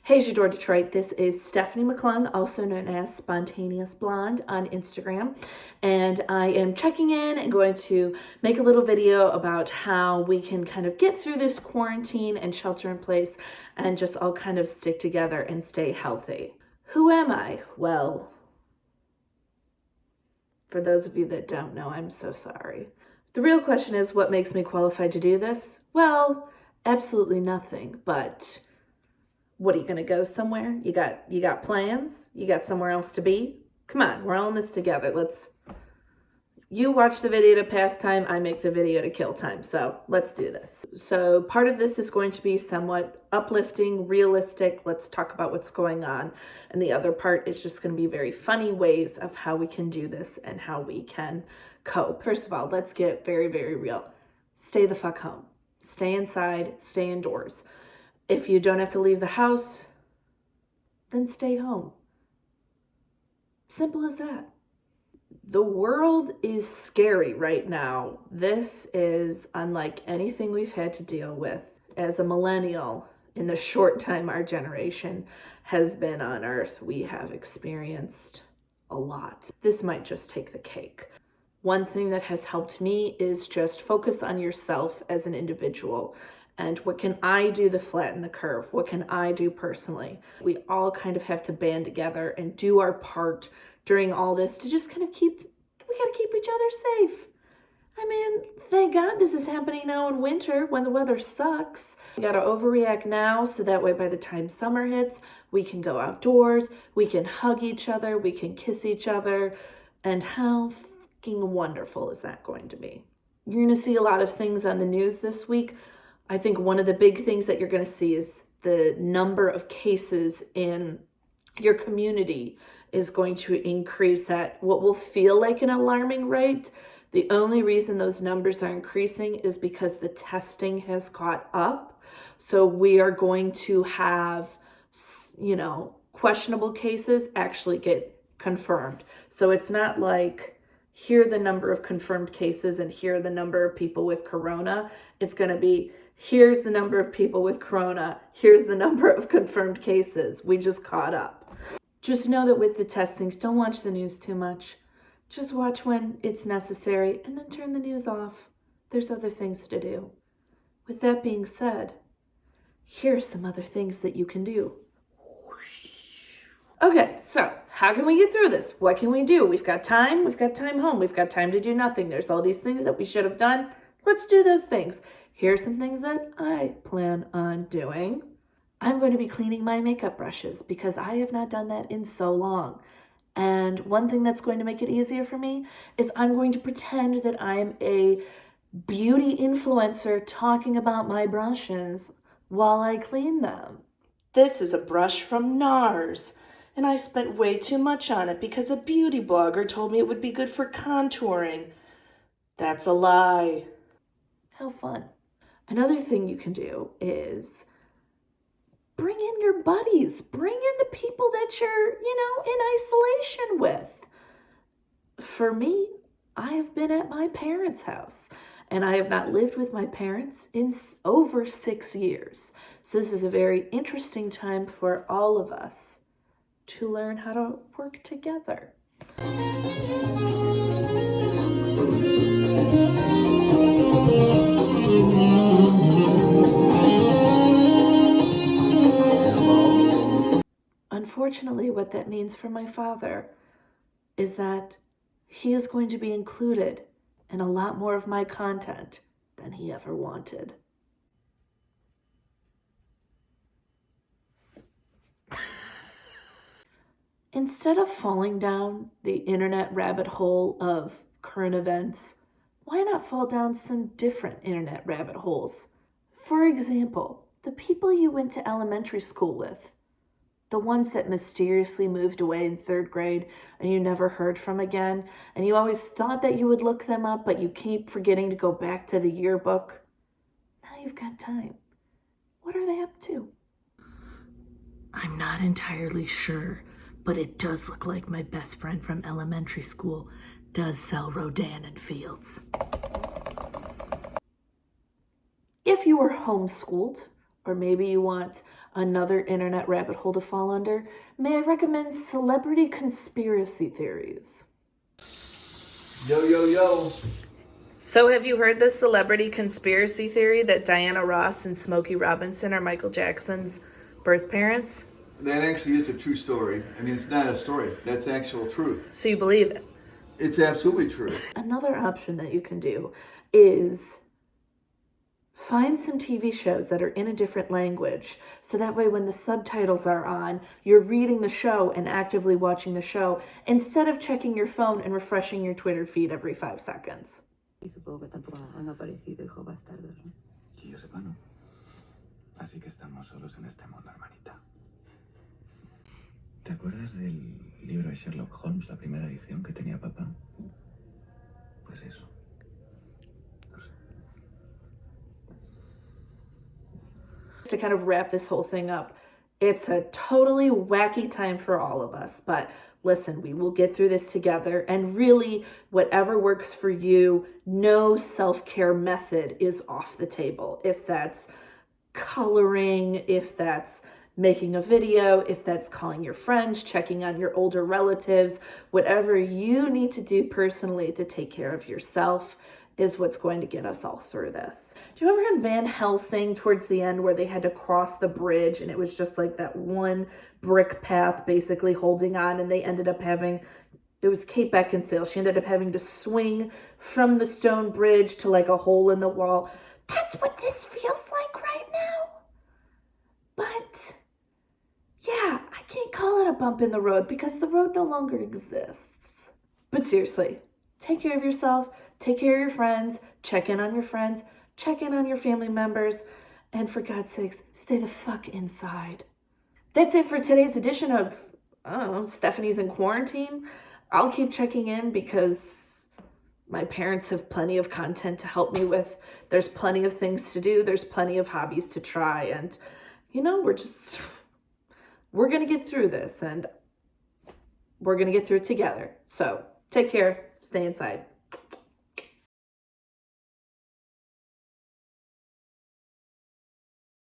Hey J'adore Detroit, this is Stephanie McClung, also known as Spontaneous Blonde on Instagram, and I am checking in and going to make a little video about how we can kind of get through this quarantine and shelter in place and just all kind of stick together and stay healthy. Who am I? Well, for those of you that don't know, I'm so sorry. The real question is, what makes me qualified to do this? Well, absolutely nothing, but what, are you gonna go somewhere? You got plans? You got somewhere else to be? Come on, we're all in this together. You watch the video to pass time, I make the video to kill time. So let's do this. So part of this is going to be somewhat uplifting, realistic. Let's talk about what's going on. And the other part is just gonna be very funny ways of how we can do this and how we can cope. First of all, let's get very, very real. Stay the fuck home. Stay inside, stay indoors. If you don't have to leave the house, then stay home. Simple as that. The world is scary right now. This is unlike anything we've had to deal with as a millennial in the short time our generation has been on Earth. We have experienced a lot. This might just take the cake. One thing that has helped me is just focus on yourself as an individual. And what can I do to flatten the curve? What can I do personally? We all kind of have to band together and do our part during all this to just kind of we gotta keep each other safe. I mean, thank God this is happening now in winter when the weather sucks. We gotta overreact now so that way by the time summer hits, we can go outdoors, we can hug each other, we can kiss each other. And how fucking wonderful is that going to be? You're gonna see a lot of things on the news this week. I think one of the big things that you're going to see is the number of cases in your community is going to increase at what will feel like an alarming rate. The only reason those numbers are increasing is because the testing has caught up. So we are going to have, questionable cases actually get confirmed. So it's not like, here are the number of confirmed cases and here are the number of people with corona. It's going to be, here's the number of people with corona. Here's the number of confirmed cases. We just caught up. Just know that with the testings, don't watch the news too much. Just watch when it's necessary and then turn the news off. There's other things to do. With that being said, here's some other things that you can do. Okay, so how can we get through this? What can we do? We've got time home, we've got time to do nothing. There's all these things that we should have done. Let's do those things. Here are some things that I plan on doing. I'm going to be cleaning my makeup brushes because I have not done that in so long. And one thing that's going to make it easier for me is I'm going to pretend that I'm a beauty influencer talking about my brushes while I clean them. This is a brush from NARS, and I spent way too much on it because a beauty blogger told me it would be good for contouring. That's a lie. How fun. Another thing you can do is bring in your buddies. Bring in the people that you're, in isolation with. For me, I have been at my parents' house and I have not lived with my parents in over 6 years. So this is a very interesting time for all of us to learn how to work together. Unfortunately, what that means for my father is that he is going to be included in a lot more of my content than he ever wanted. Instead of falling down the internet rabbit hole of current events, why not fall down some different internet rabbit holes? For example, the people you went to elementary school with. The ones that mysteriously moved away in 3rd grade and you never heard from again, and you always thought that you would look them up, but you keep forgetting to go back to the yearbook. Now you've got time. What are they up to? I'm not entirely sure, but it does look like my best friend from elementary school does sell Rodan and Fields. If you were homeschooled, or maybe you want another internet rabbit hole to fall under, may I recommend celebrity conspiracy theories. Yo, yo, yo. So have you heard the celebrity conspiracy theory that Diana Ross and Smokey Robinson are Michael Jackson's birth parents? That actually is a true story. I mean, it's not a story. That's actual truth. So you believe it? It's absolutely true. Another option that you can do is find some TV shows that are in a different language. So that way when the subtitles are on, you're reading the show and actively watching the show instead of checking your phone and refreshing your Twitter feed every 5 seconds. Y supongo que tampoco han aparecido hijos bastardos, ¿no? Que yo sepa, no. Así que estamos solos en este mundo, hermanita. ¿Te acuerdas del libro de Sherlock Holmes, la primera edición que tenía papá? Pues eso. No sé. To kind of wrap this whole thing up, it's a totally wacky time for all of us, but listen, we will get through this together, and really, whatever works for you, no self-care method is off the table. If that's coloring, if that's making a video, if that's calling your friends, checking on your older relatives, whatever you need to do personally to take care of yourself is what's going to get us all through this. Do you remember in Van Helsing towards the end where they had to cross the bridge and it was just like that one brick path basically holding on, and they ended up having, it was Kate Beckinsale, she ended up having to swing from the stone bridge to like a hole in the wall. That's what this feels like right now. But yeah, I can't call it a bump in the road because the road no longer exists. But seriously, take care of yourself, take care of your friends, check in on your friends, check in on your family members, and for God's sakes, stay the fuck inside. That's it for today's edition of, I don't know, Stephanie's in Quarantine. I'll keep checking in because my parents have plenty of content to help me with. There's plenty of things to do. There's plenty of hobbies to try. And, you know, we're going to get through this, and we're going to get through it together. So take care. Stay inside.